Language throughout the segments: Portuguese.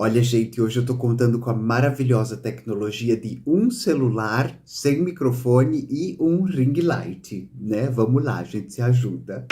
Olha, gente, hoje eu tô contando com a maravilhosa tecnologia de um celular sem microfone e um ring light, né? Vamos lá, a gente se ajuda.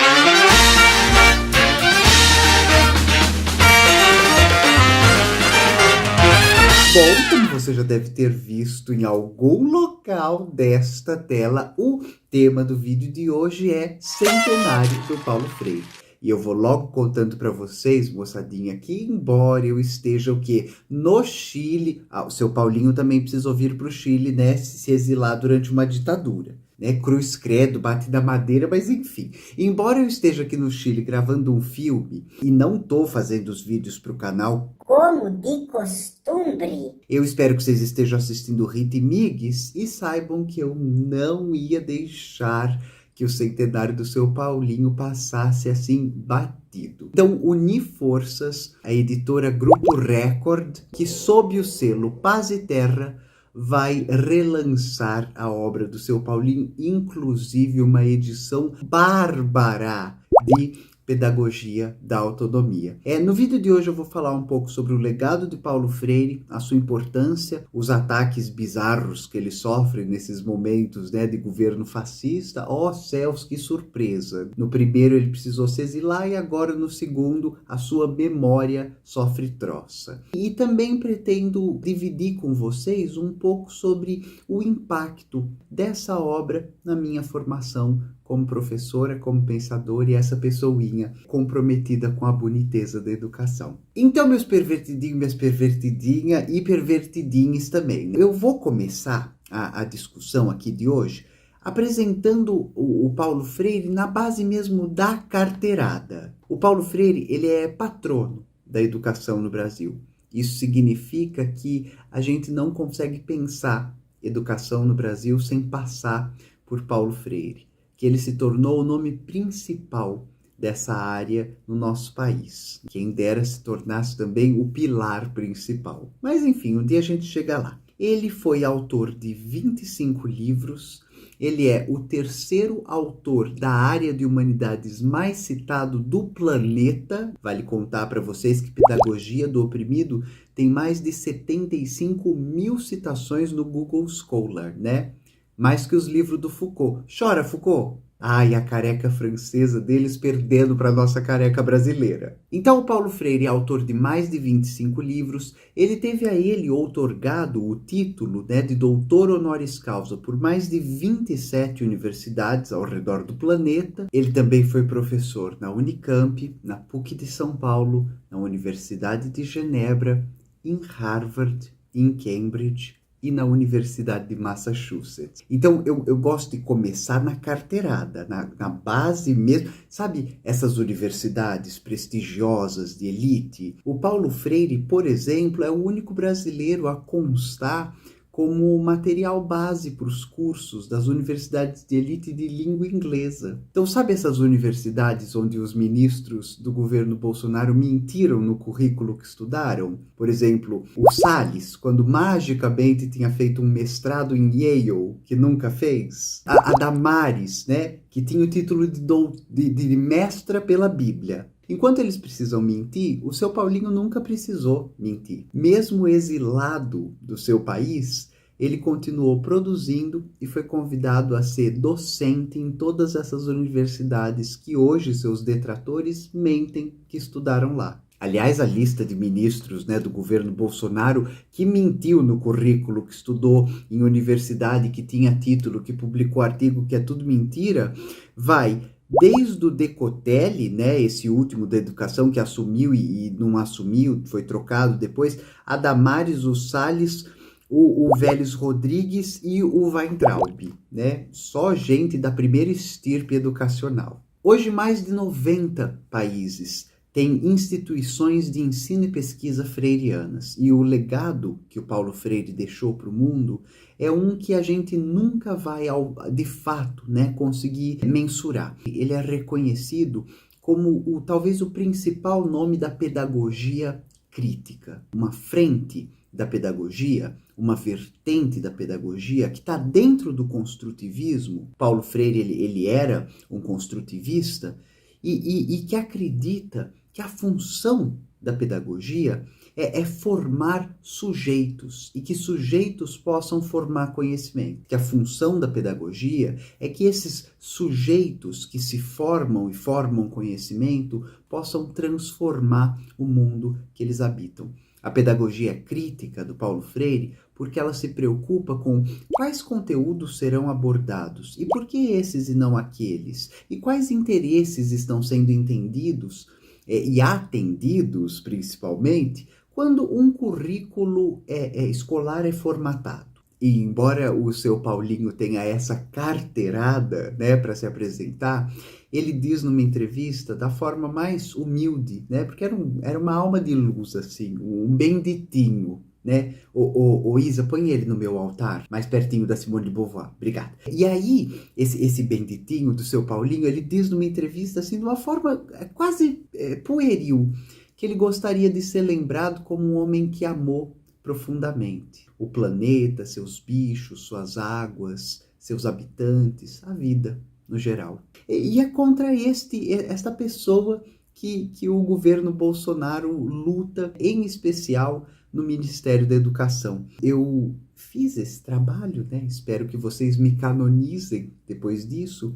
Bom, como você já deve ter visto em algum local desta tela, o tema do vídeo de hoje é Centenário do Paulo Freire. E eu vou logo contando para vocês, moçadinha, que embora eu esteja o quê? No Chile, o seu Paulinho também precisou vir para o Chile, né? Se exilar durante uma ditadura. Né? Cruz credo, bate na madeira, mas enfim. Embora eu esteja aqui no Chile gravando um filme e não tô fazendo os vídeos para o canal como de costume, eu espero que vocês estejam assistindo Rita e Migues e saibam que eu não ia deixar que o centenário do seu Paulinho passasse assim batido. Então, uni forças, a editora Grupo Record, que sob o selo Paz e Terra vai relançar a obra do seu Paulinho, inclusive uma edição bárbara de Pedagogia da Autonomia. No vídeo de hoje eu vou falar um pouco sobre o legado de Paulo Freire, a sua importância, os ataques bizarros que ele sofre nesses momentos, né, de governo fascista. Oh céus, que surpresa! No primeiro ele precisou se exilar e agora no segundo a sua memória sofre troça. E também pretendo dividir com vocês um pouco sobre o impacto dessa obra na minha formação como professora, como pensadora e essa pessoinha comprometida com a boniteza da educação. Então, meus pervertidinhos, minhas pervertidinhas e pervertidinhas também. Eu vou começar a discussão aqui de hoje apresentando o Paulo Freire na base mesmo da carteirada. O Paulo Freire, ele é patrono da educação no Brasil. Isso significa que a gente não consegue pensar educação no Brasil sem passar por Paulo Freire, que ele se tornou o nome principal dessa área no nosso país. Quem dera se tornasse também o pilar principal. Mas enfim, um dia a gente chega lá. Ele foi autor de 25 livros, ele é o terceiro autor da área de humanidades mais citado do planeta. Vale contar para vocês que Pedagogia do Oprimido tem mais de 75 mil citações no Google Scholar, né? Mais que os livros do Foucault. Chora, Foucault! Ai, a careca francesa deles perdendo para a nossa careca brasileira. Então, o Paulo Freire é autor de mais de 25 livros. Ele teve a ele outorgado o título, né, de doutor honoris causa por mais de 27 universidades ao redor do planeta. Ele também foi professor na Unicamp, na PUC de São Paulo, na Universidade de Genebra, em Harvard, em Cambridge e na Universidade de Massachusetts. Então, eu gosto de começar na carteirada, na base mesmo. Sabe, essas universidades prestigiosas de elite? O Paulo Freire, por exemplo, é o único brasileiro a constar como material base para os cursos das universidades de elite de língua inglesa. Então, sabe essas universidades onde os ministros do governo Bolsonaro mentiram no currículo que estudaram? Por exemplo, o Salles, quando magicamente tinha feito um mestrado em Yale, que nunca fez. A Damares, né, que tinha o título de mestra pela Bíblia. Enquanto eles precisam mentir, o seu Paulinho nunca precisou mentir. Mesmo exilado do seu país, ele continuou produzindo e foi convidado a ser docente em todas essas universidades que hoje seus detratores mentem que estudaram lá. Aliás, a lista de ministros, né, do governo Bolsonaro que mentiu no currículo, que estudou em universidade, que tinha título, que publicou artigo, que é tudo mentira, vai desde o Decotelli, né, esse último da educação que assumiu e não assumiu, foi trocado depois, a Damares, o Salles, o Vélez Rodrigues e o Weintraub, né? Só gente da primeira estirpe educacional. Hoje, mais de 90 países têm instituições de ensino e pesquisa freirianas. E o legado que o Paulo Freire deixou para o mundo é um que a gente nunca vai, de fato, né, conseguir mensurar. Ele é reconhecido como talvez o principal nome da pedagogia crítica, uma frente da pedagogia, uma vertente da pedagogia que está dentro do construtivismo. Paulo Freire ele era um construtivista e que acredita que a função da pedagogia é formar sujeitos e que sujeitos possam formar conhecimento. Que a função da pedagogia é que esses sujeitos que se formam e formam conhecimento possam transformar o mundo que eles habitam. A pedagogia crítica do Paulo Freire, porque ela se preocupa com quais conteúdos serão abordados e por que esses e não aqueles, e quais interesses estão sendo entendidos e atendidos, principalmente, quando um currículo escolar é formatado. E embora o seu Paulinho tenha essa carteirada, né, para se apresentar, ele diz numa entrevista da forma mais humilde, né, porque era uma alma de luz, assim, um benditinho, né? Ô Isa, põe ele no meu altar, mais pertinho da Simone de Beauvoir. Obrigada. E aí, esse benditinho do seu Paulinho, ele diz numa entrevista, assim, de uma forma quase pueril, que ele gostaria de ser lembrado como um homem que amou profundamente o planeta, seus bichos, suas águas, seus habitantes, a vida no geral. E é contra esta pessoa que o governo Bolsonaro luta, em especial no Ministério da Educação. Eu fiz esse trabalho, né? Espero que vocês me canonizem depois disso,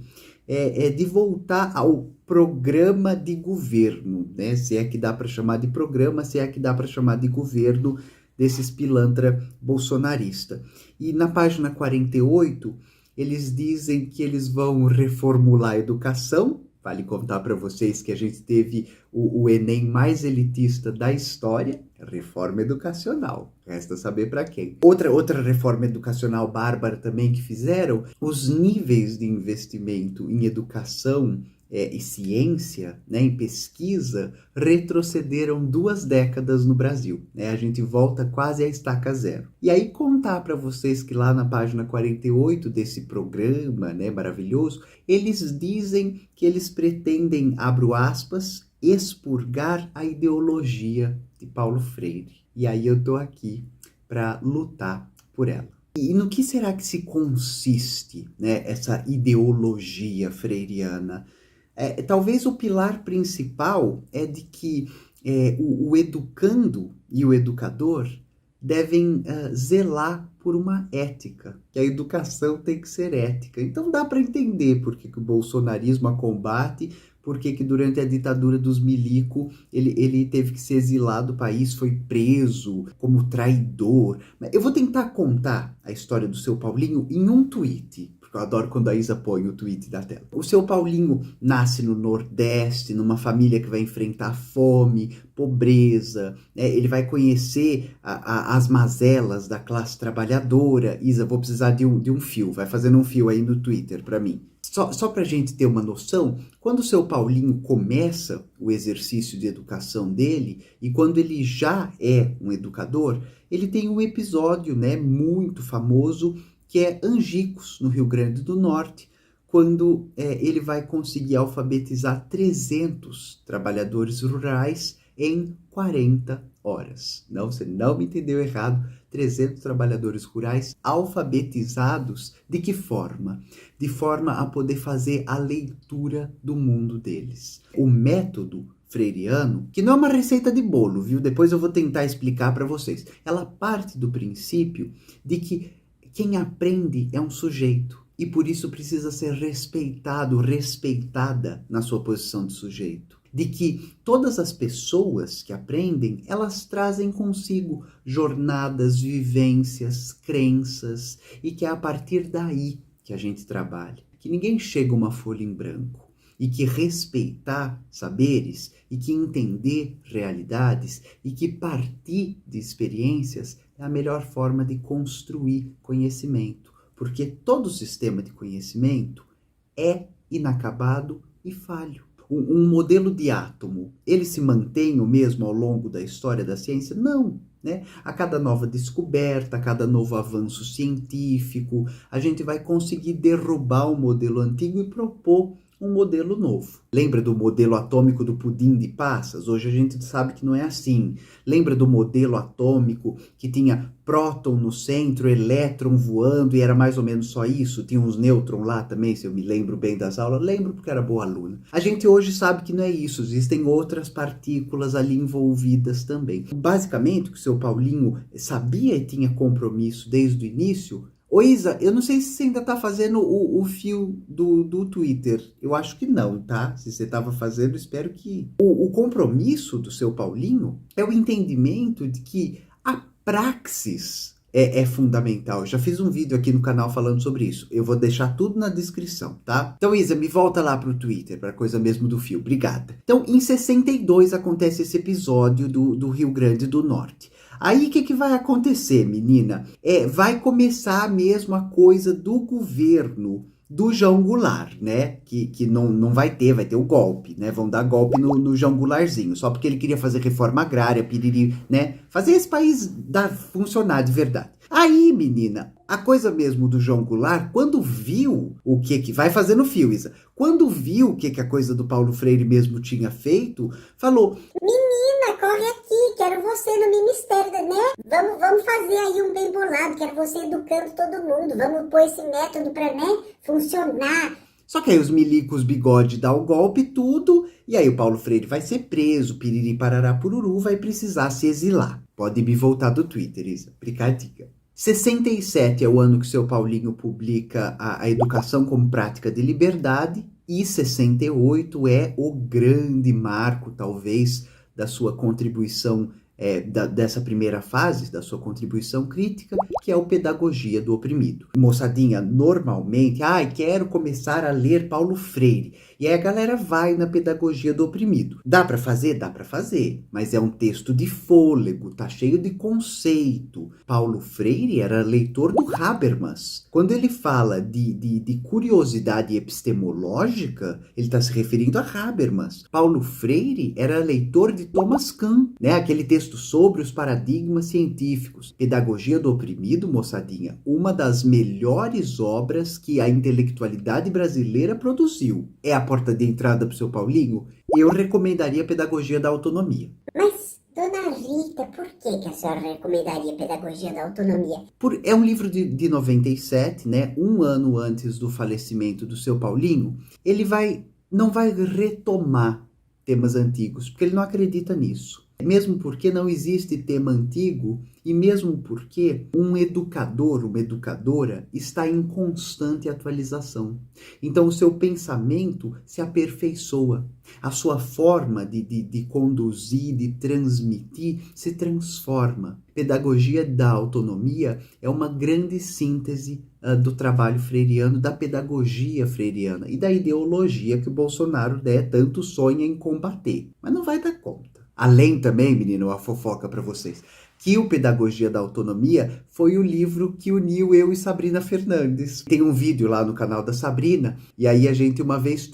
de voltar ao programa de governo, né? Se é que dá para chamar de programa, se é que dá para chamar de governo desses pilantra bolsonarista. E na página 48, eles dizem que eles vão reformular a educação. Vale contar para vocês que a gente teve o Enem mais elitista da história, reforma educacional. Resta saber para quem. Outra reforma educacional bárbara também que fizeram, os níveis de investimento em educação e ciência, né, em pesquisa, retrocederam 2 décadas no Brasil. Né? A gente volta quase à estaca zero. E aí contar para vocês que lá na página 48 desse programa, né, maravilhoso, eles dizem que eles pretendem, abro aspas, expurgar a ideologia de Paulo Freire. E aí eu tô aqui para lutar por ela. E no que será que se consiste, né, essa ideologia freiriana? Talvez o pilar principal é de que o educando e o educador devem zelar por uma ética, que a educação tem que ser ética. Então dá para entender por que o bolsonarismo a combate, por que durante a ditadura dos milico ele teve que ser exilado do país, foi preso como traidor. Eu vou tentar contar a história do seu Paulinho em um tweet, porque eu adoro quando a Isa põe o tweet da tela. O seu Paulinho nasce no Nordeste, numa família que vai enfrentar fome, pobreza, ele vai conhecer as mazelas da classe trabalhadora. Isa, vou precisar de um fio, vai fazendo um fio aí no Twitter para mim. Só para a gente ter uma noção, quando o seu Paulinho começa o exercício de educação dele, e quando ele já é um educador, ele tem um episódio, né, muito famoso, que é Angicos, no Rio Grande do Norte, quando ele vai conseguir alfabetizar 300 trabalhadores rurais em 40 horas. Não, você não me entendeu errado. 300 trabalhadores rurais alfabetizados de que forma? De forma a poder fazer a leitura do mundo deles. O método freiriano, que não é uma receita de bolo, viu? Depois eu vou tentar explicar para vocês. Ela parte do princípio de que quem aprende é um sujeito e por isso precisa ser respeitado, respeitada na sua posição de sujeito. De que todas as pessoas que aprendem, elas trazem consigo jornadas, vivências, crenças, e que é a partir daí que a gente trabalha. Que ninguém chega uma folha em branco. E que respeitar saberes, e que entender realidades, e que partir de experiências é a melhor forma de construir conhecimento. Porque todo sistema de conhecimento é inacabado e falho. Um modelo de átomo, ele se mantém o mesmo ao longo da história da ciência? Não, né? A cada nova descoberta, a cada novo avanço científico, a gente vai conseguir derrubar o modelo antigo e propor um modelo novo. Lembra do modelo atômico do pudim de passas? Hoje a gente sabe que não é assim. Lembra do modelo atômico que tinha próton no centro, elétron voando e era mais ou menos só isso? Tinha uns nêutrons lá também, se eu me lembro bem das aulas. Lembro porque era boa aluna. A gente hoje sabe que não é isso, existem outras partículas ali envolvidas também. Basicamente, o que o seu Paulinho sabia e tinha compromisso desde o início. Ô Isa, eu não sei se você ainda tá fazendo o fio do Twitter. Eu acho que não, tá? Se você estava fazendo, espero que... O compromisso do seu Paulinho é o entendimento de que a praxis é fundamental. Eu já fiz um vídeo aqui no canal falando sobre isso. Eu vou deixar tudo na descrição, tá? Então, Isa, me volta lá pro Twitter, pra coisa mesmo do fio. Obrigada. Então, em 62 acontece esse episódio do Rio Grande do Norte. Aí o que vai acontecer, menina? Vai começar mesmo a coisa do governo do João Goulart, né? Que não vai ter o golpe, né? Vão dar golpe no João Goulartzinho, só porque ele queria fazer reforma agrária, piriri, né? Fazer esse país funcionar de verdade. Aí, menina, a coisa mesmo do João Goulart, quando viu o que vai fazer no fio, Isa, quando viu o que a coisa do Paulo Freire mesmo tinha feito, falou: Menina, corre aqui, quero você no ministério, né? Vamos fazer aí um bem bolado, quero você educando todo mundo, vamos pôr esse método pra, né, funcionar. Só que aí os milicos bigode dá o golpe e tudo, e aí o Paulo Freire vai ser preso, piriri parará pururu, vai precisar se exilar. Pode me voltar do Twitter, Isa, brincadeira. 67 é o ano que seu Paulinho publica a Educação como Prática de Liberdade, e 68 é o grande marco, talvez, da sua contribuição, dessa primeira fase, da sua contribuição crítica, que é o Pedagogia do Oprimido. Moçadinha, normalmente, quero começar a ler Paulo Freire. E aí a galera vai na Pedagogia do Oprimido. Dá para fazer? Dá para fazer. Mas é um texto de fôlego, tá cheio de conceito. Paulo Freire era leitor do Habermas. Quando ele fala de curiosidade epistemológica, ele está se referindo a Habermas. Paulo Freire era leitor de Thomas Kuhn, né? Aquele texto sobre os paradigmas científicos. Pedagogia do Oprimido, moçadinha, uma das melhores obras que a intelectualidade brasileira produziu. É a porta de entrada para o seu Paulinho? Eu recomendaria a Pedagogia da Autonomia. Mas, dona Rita, por que a senhora recomendaria Pedagogia da Autonomia? É um livro de 97, né? Um ano antes do falecimento do seu Paulinho. Ele não vai retomar temas antigos, porque ele não acredita nisso. Mesmo porque não existe tema antigo e mesmo porque um educador, uma educadora está em constante atualização. Então o seu pensamento se aperfeiçoa, a sua forma de conduzir, de transmitir se transforma. Pedagogia da Autonomia é uma grande síntese do trabalho freiriano, da pedagogia freiriana e da ideologia que o Bolsonaro tanto sonha em combater, mas não vai dar conta. Além também, menino, a fofoca para vocês, que o Pedagogia da Autonomia foi o livro que uniu eu e Sabrina Fernandes. Tem um vídeo lá no canal da Sabrina, e aí a gente uma vez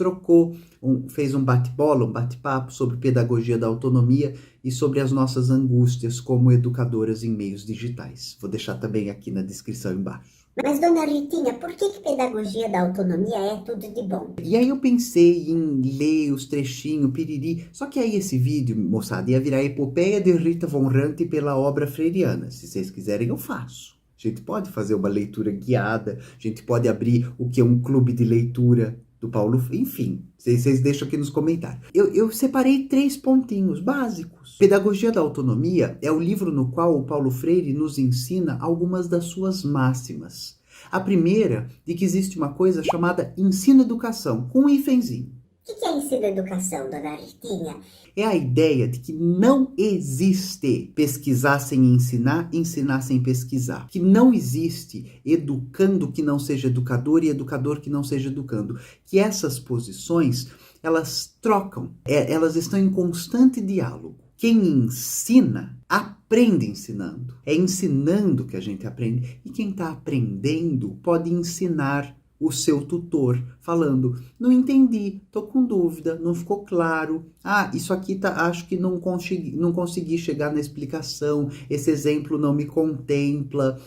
fez um bate-bola, um bate-papo sobre Pedagogia da Autonomia e sobre as nossas angústias como educadoras em meios digitais. Vou deixar também aqui na descrição embaixo. Mas, dona Ritinha, por que Pedagogia da Autonomia é tudo de bom? E aí eu pensei em ler os trechinhos, piriri, só que aí esse vídeo, moçada, ia virar a epopeia de Rita Von Ranke pela obra freiriana. Se vocês quiserem, eu faço. A gente pode fazer uma leitura guiada, a gente pode abrir o que é um clube de leitura do Paulo, enfim, vocês deixam aqui nos comentários. Eu separei 3 pontinhos básicos. Pedagogia da Autonomia é o livro no qual o Paulo Freire nos ensina algumas das suas máximas. A primeira, de que existe uma coisa chamada ensino-educação, com um hífenzinho. O que é ensino-educação, dona Ritinha? É a ideia de que não existe pesquisar sem ensinar, ensinar sem pesquisar. Que não existe educando que não seja educador e educador que não seja educando. Que essas posições, elas trocam, elas estão em constante diálogo. Quem ensina, aprende ensinando. É ensinando que a gente aprende. E quem está aprendendo pode ensinar o seu tutor, falando, não entendi, tô com dúvida, não ficou claro, isso aqui acho que não consegui chegar na explicação, esse exemplo não me contempla,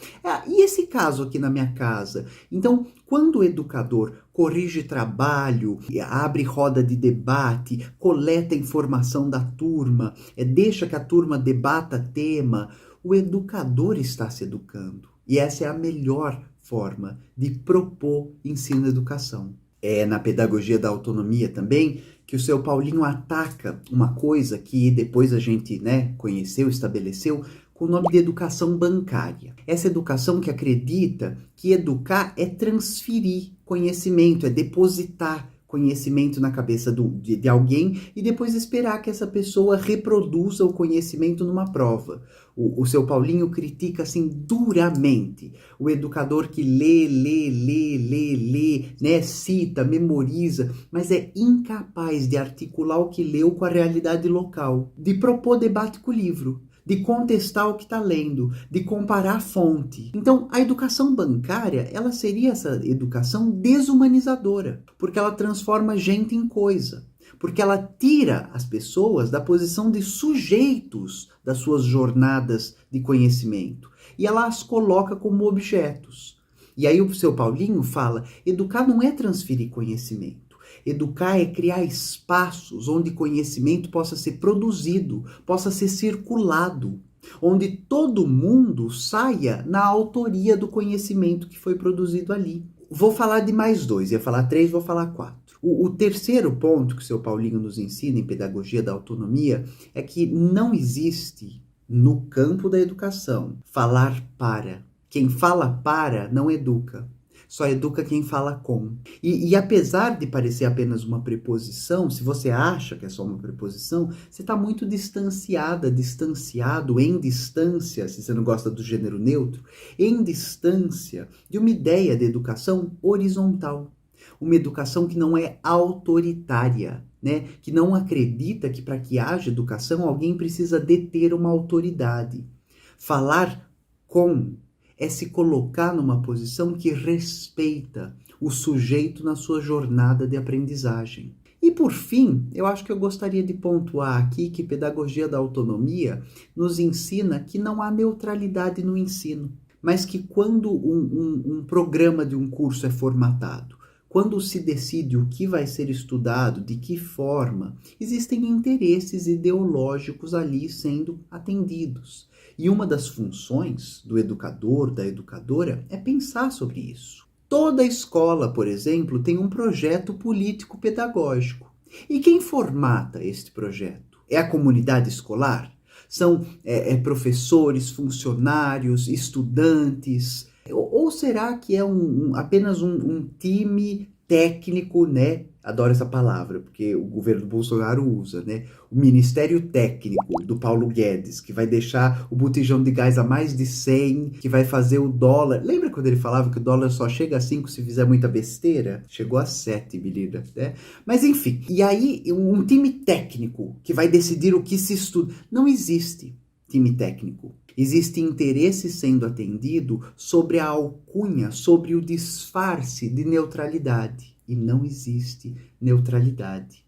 e esse caso aqui na minha casa? Então, quando o educador corrige trabalho, abre roda de debate, coleta informação da turma, deixa que a turma debata tema, o educador está se educando. E essa é a melhor forma de propor ensino-educação. É na pedagogia da autonomia também que o seu Paulinho ataca uma coisa que depois a gente conheceu, estabeleceu, com o nome de educação bancária. Essa educação que acredita que educar é transferir conhecimento, é depositar conhecimento na cabeça de alguém e depois esperar que essa pessoa reproduza o conhecimento numa prova. O seu Paulinho critica assim duramente o educador que lê, cita, memoriza, mas é incapaz de articular o que leu com a realidade local, de propor debate com o livro, de contestar o que está lendo, de comparar a fonte. Então, a educação bancária, ela seria essa educação desumanizadora, porque ela transforma gente em coisa, porque ela tira as pessoas da posição de sujeitos das suas jornadas de conhecimento e ela as coloca como objetos. E aí o seu Paulinho fala, educar não é transferir conhecimento. Educar é criar espaços onde conhecimento possa ser produzido, possa ser circulado, onde todo mundo saia na autoria do conhecimento que foi produzido ali. Vou falar de mais 2, ia falar 3, vou falar 4. O terceiro ponto que o seu Paulinho nos ensina em pedagogia da autonomia é que não existe no campo da educação falar para. Quem fala para não educa. Só educa quem fala com. E apesar de parecer apenas uma preposição, se você acha que é só uma preposição, você está muito distanciado, em distância, se você não gosta do gênero neutro, em distância de uma ideia de educação horizontal. Uma educação que não é autoritária, que não acredita que para que haja educação alguém precisa deter uma autoridade. Falar com é se colocar numa posição que respeita o sujeito na sua jornada de aprendizagem. E por fim, eu acho que eu gostaria de pontuar aqui que pedagogia da autonomia nos ensina que não há neutralidade no ensino, mas que quando um programa de um curso é formatado, quando se decide o que vai ser estudado, de que forma, existem interesses ideológicos ali sendo atendidos. E uma das funções do educador, da educadora, é pensar sobre isso. Toda escola, por exemplo, tem um projeto político-pedagógico. E quem formata este projeto? É a comunidade escolar? São professores, funcionários, estudantes? Ou será que é apenas um time técnico, Adoro essa palavra, porque o governo Bolsonaro usa, O Ministério Técnico do Paulo Guedes, que vai deixar o botijão de gás a mais de 100, que vai fazer o dólar. Lembra quando ele falava que o dólar só chega a 5 se fizer muita besteira? Chegou a 7, menina, Mas enfim, e aí um time técnico que vai decidir o que se estuda. Não existe time técnico. Existe interesse sendo atendido sobre a alcunha, sobre o disfarce de neutralidade. E não existe neutralidade,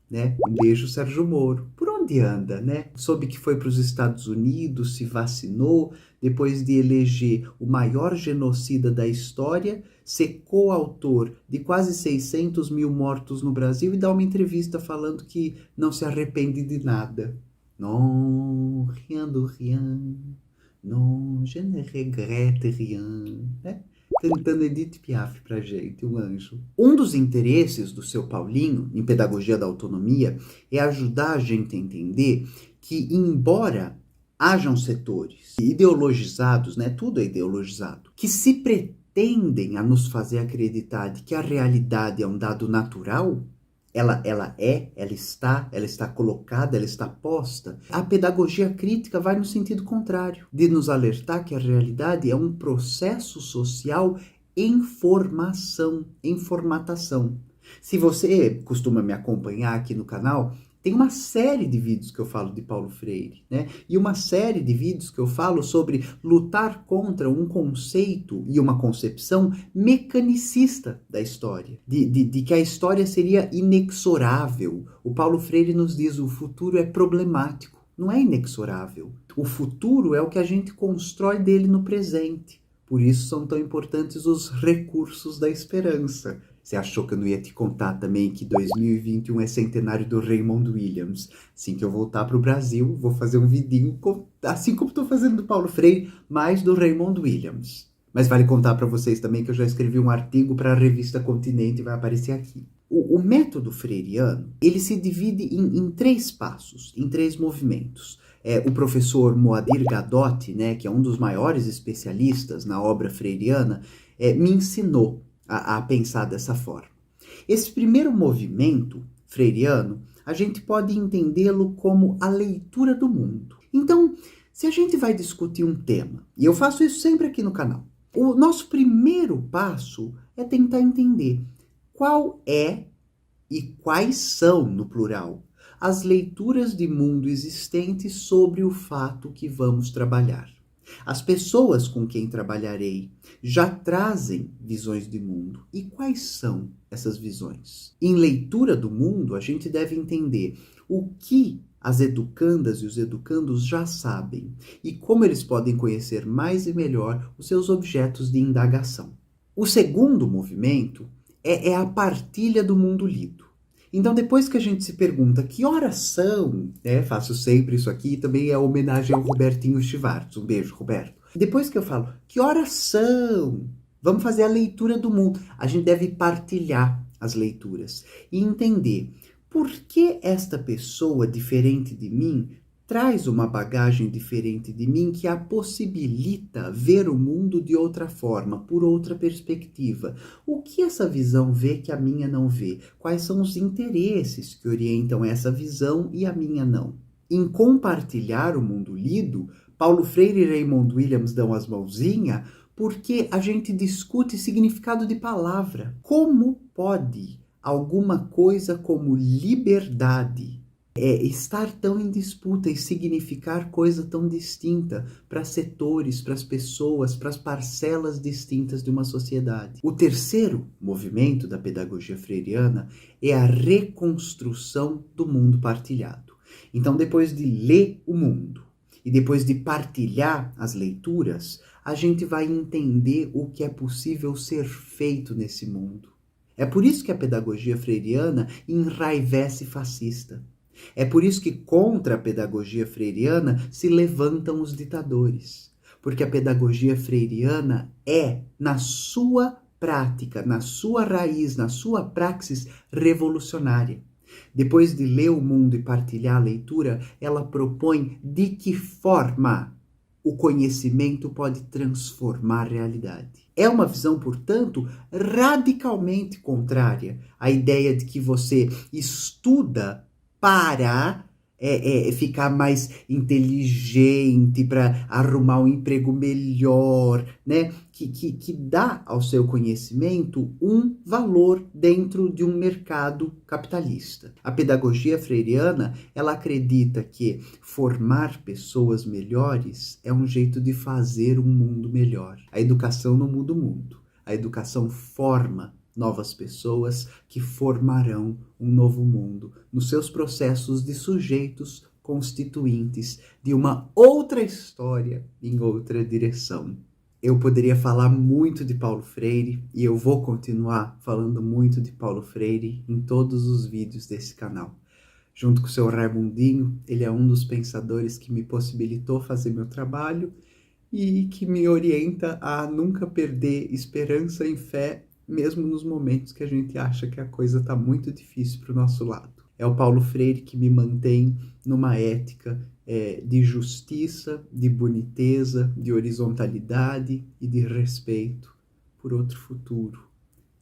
Um beijo, Sérgio Moro. Por onde anda, Soube que foi para os Estados Unidos, se vacinou, depois de eleger o maior genocida da história, ser coautor de quase 600 mil mortos no Brasil e dá uma entrevista falando que não se arrepende de nada. Non, rien de rien. Non, je ne regrette rien, Cantando Edith Piaf pra gente, um anjo. Um dos interesses do seu Paulinho, em pedagogia da autonomia, é ajudar a gente a entender que, embora hajam setores ideologizados, Tudo é ideologizado, que se pretendem a nos fazer acreditar de que a realidade é um dado natural, ela está colocada, ela está posta. A pedagogia crítica vai no sentido contrário, de nos alertar que a realidade é um processo social em formação, em formatação. Se você costuma me acompanhar aqui no canal, Tem uma série de vídeos que eu falo de Paulo Freire, né? E uma série de vídeos que eu falo sobre lutar contra um conceito e uma concepção mecanicista da história, de que a história seria inexorável. O Paulo Freire nos diz: o futuro é problemático, não é inexorável. O futuro é o que a gente constrói dele no presente. Por isso são tão importantes os recursos da esperança. Você achou que eu não ia te contar também que 2021 é centenário do Raymond Williams? Assim que eu voltar para o Brasil, vou fazer um vidinho, assim como estou fazendo do Paulo Freire, mais do Raymond Williams. Mas vale contar para vocês também que eu já escrevi um artigo para a revista Continente e vai aparecer aqui. O método freiriano, ele se divide em 3 passos, em 3 movimentos. O professor Moadir Gadotti, né, que é um dos maiores especialistas na obra freiriana, me ensinou a pensar dessa forma. Esse primeiro movimento freiriano, a gente pode entendê-lo como a leitura do mundo. Então, se a gente vai discutir um tema, e eu faço isso sempre aqui no canal, o nosso primeiro passo é tentar entender qual é e quais são, no plural, as leituras de mundo existentes sobre o fato que vamos trabalhar. As pessoas com quem trabalharei já trazem visões de mundo. E quais são essas visões? Em leitura do mundo, a gente deve entender o que as educandas e os educandos já sabem e como eles podem conhecer mais e melhor os seus objetos de indagação. O segundo movimento é a partilha do mundo lido. Então, depois que a gente se pergunta que horas são, faço sempre isso aqui, também é homenagem ao Robertinho Schwartz. Um beijo, Roberto. Depois que eu falo que horas são, vamos fazer a leitura do mundo. A gente deve partilhar as leituras e entender por que esta pessoa diferente de mim traz uma bagagem diferente de mim que a possibilita ver o mundo de outra forma, por outra perspectiva. O que essa visão vê que a minha não vê? Quais são os interesses que orientam essa visão e a minha não? Em compartilhar o mundo lido, Paulo Freire e Raymond Williams dão as mãozinhas porque a gente discute significado de palavra. Como pode alguma coisa como liberdade estar tão em disputa e significar coisa tão distinta para setores, para as pessoas, para as parcelas distintas de uma sociedade? O terceiro movimento da pedagogia freiriana é a reconstrução do mundo partilhado. Então, depois de ler o mundo e depois de partilhar as leituras, a gente vai entender o que é possível ser feito nesse mundo. É por isso que a pedagogia freiriana enraivece fascista. É por isso que contra a pedagogia freiriana se levantam os ditadores. Porque a pedagogia freiriana é, na sua prática, na sua raiz, na sua praxis, revolucionária. Depois de ler o mundo e partilhar a leitura, ela propõe de que forma o conhecimento pode transformar a realidade. É uma visão, portanto, radicalmente contrária à ideia de que você estuda para ficar mais inteligente, para arrumar um emprego melhor, né? Que dá ao seu conhecimento um valor dentro de um mercado capitalista. A pedagogia freiriana, ela acredita que formar pessoas melhores é um jeito de fazer um mundo melhor. A educação não muda o mundo. A educação forma novas pessoas que formarão um novo mundo nos seus processos de sujeitos constituintes de uma outra história em outra direção. Eu poderia falar muito de Paulo Freire e eu vou continuar falando muito de Paulo Freire em todos os vídeos desse canal. Junto com o seu Raimundinho, ele é um dos pensadores que me possibilitou fazer meu trabalho e que me orienta a nunca perder esperança e fé mesmo nos momentos que a gente acha que a coisa está muito difícil para o nosso lado. É o Paulo Freire que me mantém numa ética de justiça, de boniteza, de horizontalidade e de respeito por outro futuro,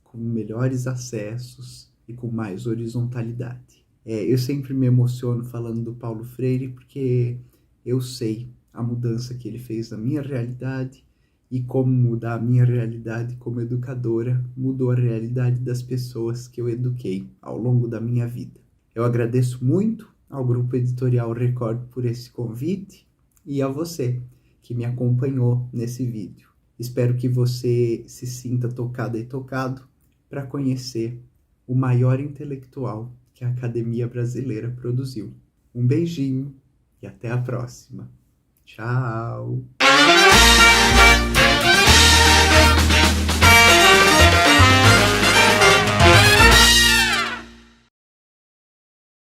com melhores acessos e com mais horizontalidade. Eu sempre me emociono falando do Paulo Freire porque eu sei a mudança que ele fez na minha realidade e como mudar a minha realidade como educadora mudou a realidade das pessoas que eu eduquei ao longo da minha vida. Eu agradeço muito ao Grupo Editorial Record por esse convite e a você que me acompanhou nesse vídeo. Espero que você se sinta tocada e tocado para conhecer o maior intelectual que a Academia Brasileira produziu. Um beijinho e até a próxima. Tchau!